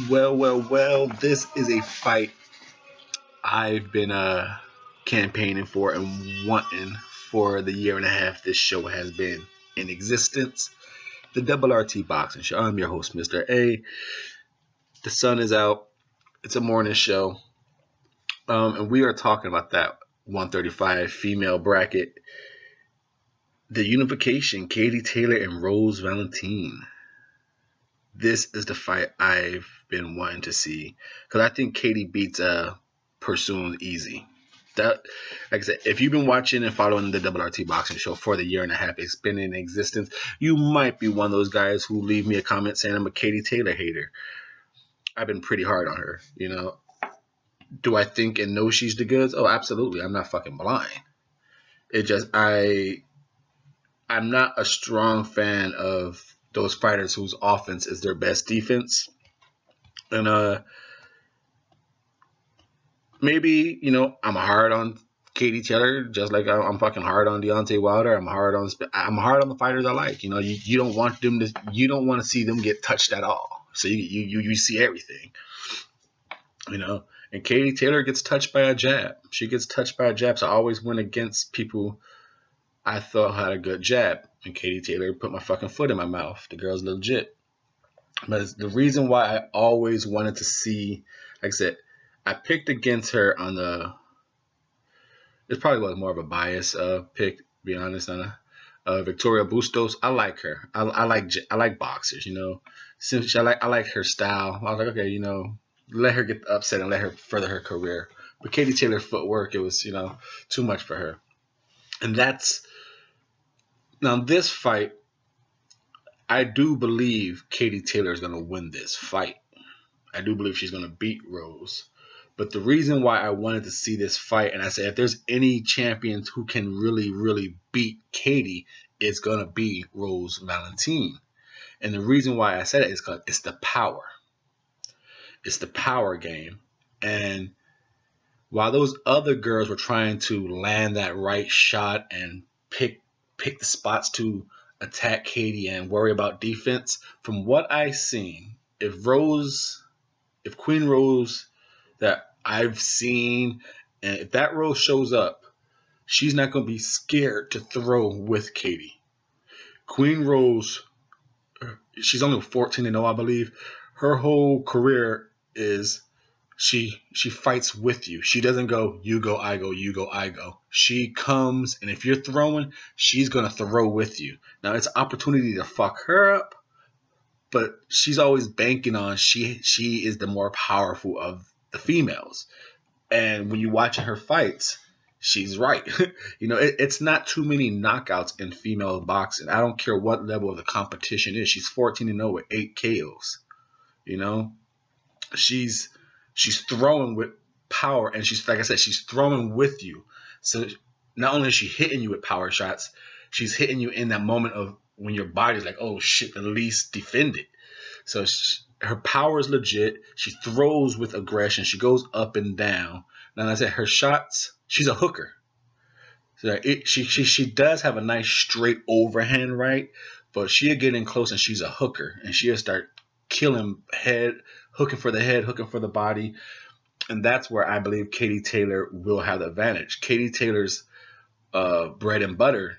Well, this is a fight I've been campaigning for and wanting for the year and a half this show has been in existence. The Double RT Boxing Show. I'm your host, Mr. A. The sun is out. It's a morning show. And we are talking about that 135 female bracket. The unification, Katie Taylor and Rose Valentine. This is the fight I've been wanting to see because I think Katie beats Pursuing easy. That, like I said, if you've been watching and following the Double RT Boxing Show for the year and a half it's been in existence, you might be one of those guys who leave me a comment saying I'm a Katie Taylor hater. I've been pretty hard on her, you know. Do I think and know she's the goods? Oh, absolutely. I'm not fucking blind. It just I'm not a strong fan of those fighters whose offense is their best defense. And maybe, you know, I'm hard on Katie Taylor, just like I'm fucking hard on Deontay Wilder. I'm hard on the fighters I like. You know, you don't want to see them get touched at all. So you see everything. You know, and Katie Taylor gets touched by a jab. She gets touched by a jab. So I always went against people I thought had a good jab. And Katie Taylor put my fucking foot in my mouth. The girl's legit. But the reason why I always wanted to see, like I said, I picked against her on the. It probably was more of a bias pick, to be honest. On Victoria Bustos, I like her. I like boxers. You know, since I like her style. I was like, okay, you know, let her get upset and let her further her career. But Katie Taylor's footwork, it was, you know, too much for her. And that's now this fight. I do believe Katie Taylor is going to win this fight. I do believe she's going to beat Rose. But the reason why I wanted to see this fight, and I said if there's any champions who can really, really beat Katie, it's going to be Rose Valentine. And the reason why I said it is because it's the power. It's the power game. And while those other girls were trying to land that right shot and pick the spots to attack Katie and worry about defense, from what I've seen, if Queen Rose that I've seen, and if that Rose shows up, she's not going to be scared to throw with Katie. Queen Rose, she's only 14-0, I believe. Her whole career is she fights with you. She doesn't go, you go, I go, you go, I go. She comes, and if you're throwing, she's going to throw with you. Now, it's an opportunity to fuck her up, but she's always banking on she is the more powerful of the females. And when you watch her fights, she's right. You know, it's not too many knockouts in female boxing. I don't care what level of the competition is. She's 14-0 with 8 KOs. You know, she's throwing with power, and she's, like I said, she's throwing with you. So not only is she hitting you with power shots, she's hitting you in that moment of when your body's like, oh shit, at least defend it. So her power is legit. She throws with aggression. She goes up and down. Now, like I said, her shots, she's a hooker. So she does have a nice straight overhand right, but she'll get in close and she's a hooker, and she'll start killing hooking for the head, hooking for the body. And that's where I believe Katie Taylor will have the advantage. Katie Taylor's bread and butter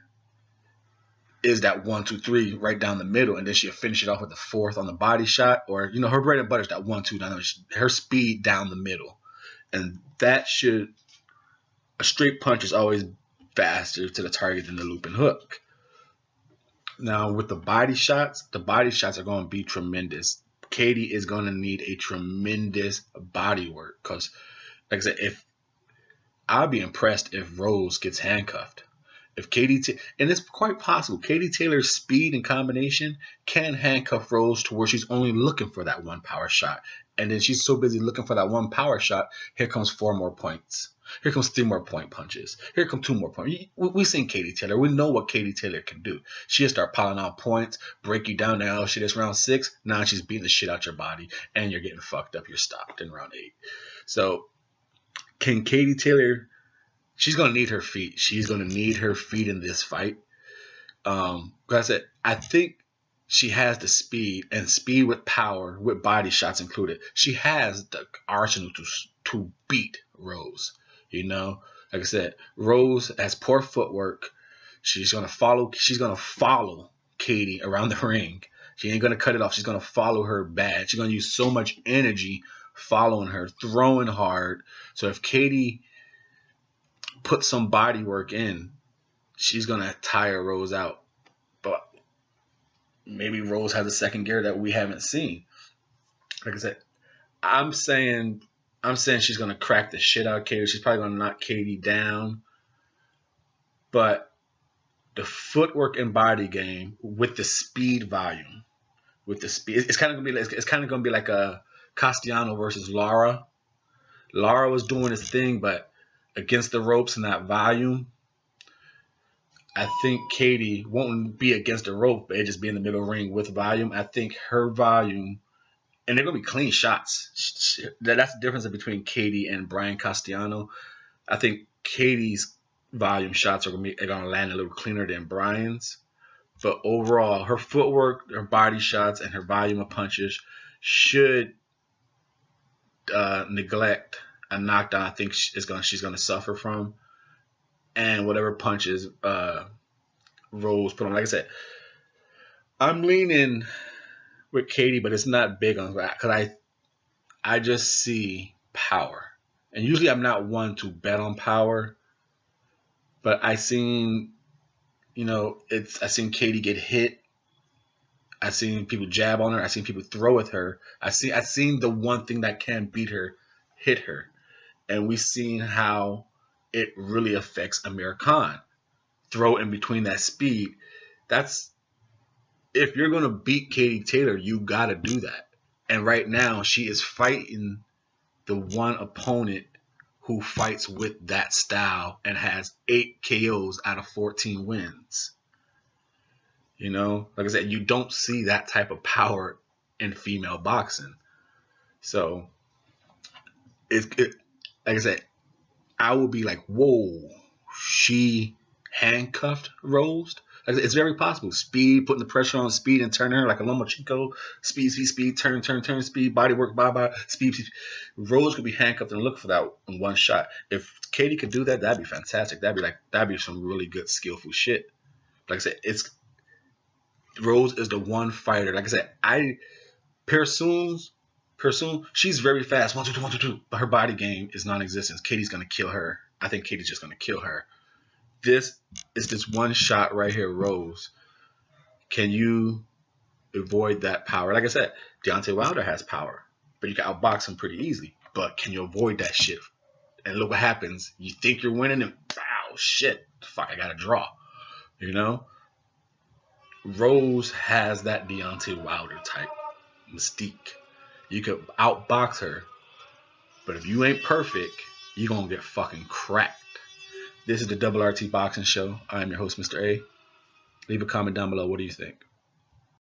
is that 1, 2, 3 right down the middle, and then she'll finish it off with the fourth on the body shot. Or, you know, her bread and butter is that 1, 2 down, her speed down the middle. And that a straight punch is always faster to the target than the looping hook. Now, with the body shots are going to be tremendous. Katie is going to need a tremendous body work because, like I said, I'll be impressed if Rose gets handcuffed. If and it's quite possible, Katie Taylor's speed and combination can handcuff Rose to where she's only looking for that one power shot. And then she's so busy looking for that one power shot, here comes 4 more points. Here comes 3 more point punches. Here come 2 more points. We've seen Katie Taylor. We know what Katie Taylor can do. She'll start piling out points, break you down now. Shit, it's round 6. Now she's beating the shit out your body, and you're getting fucked up. You're stopped in round 8. So, can Katie Taylor... She's going to need her feet. She's going to need her feet in this fight. Like I said, I think she has the speed, and speed with power, with body shots included. She has the arsenal to beat Rose. You know, like I said, Rose has poor footwork. She's gonna follow Katie around the ring. She ain't gonna cut it off. She's gonna follow her bad. She's gonna use so much energy following her, throwing hard. So if Katie puts some body work in, she's gonna tire Rose out. But maybe Rose has a second gear that we haven't seen. Like I said, I'm saying she's gonna crack the shit out of Katie. She's probably gonna knock Katie down. But the footwork and body game with the speed volume, it's kind of gonna be like a Castellano versus Lara. Lara was doing his thing, but against the ropes and that volume, I think Katie won't be against the rope, but it just be in the middle ring with volume. I think her volume, and they're gonna be clean shots. That's the difference between Katie and Brian Castellano. I think Katie's volume shots are gonna land a little cleaner than Brian's, but overall, her footwork, her body shots, and her volume of punches should neglect a knockdown. I think she's gonna suffer from. And whatever punches Rose put on. Like I said, I'm leaning with Katie, but it's not big on that because I just see power. And usually I'm not one to bet on power, but I seen Katie get hit. I seen people jab on her. I seen people throw at her. I seen the one thing that can beat her hit her, and we've seen how it really affects Amir Khan. Throw in between that speed. That's if you're gonna beat Katie Taylor, you gotta do that. And right now, she is fighting the one opponent who fights with that style and has 8 KOs out of 14 wins. You know, like I said, you don't see that type of power in female boxing. So, like I said, I would be like, whoa, she handcuffed Rose? Like, it's very possible. Speed, putting the pressure on speed and turning her like a Lomachenko. Speed, turn, speed, body work, speed. Rose could be handcuffed and look for that in one shot. If Katie could do that, that'd be fantastic. That'd be some really good, skillful shit. Like I said, Rose is the one fighter. Like I said, Persoon, she's very fast. 1, 2, 3, 1, 2, 2. But her body game is non-existent. Katie's gonna kill her. I think Katie's just gonna kill her. This is this one shot right here, Rose. Can you avoid that power? Like I said, Deontay Wilder has power, but you can outbox him pretty easily. But can you avoid that shit? And look what happens. You think you're winning, and wow, shit, fuck, I got to draw. You know, Rose has that Deontay Wilder type mystique. You could outbox her, but if you ain't perfect, you're gonna get fucking cracked. This is the Double RT Boxing Show. I'm your host, Mr. A. Leave a comment down below. What do you think?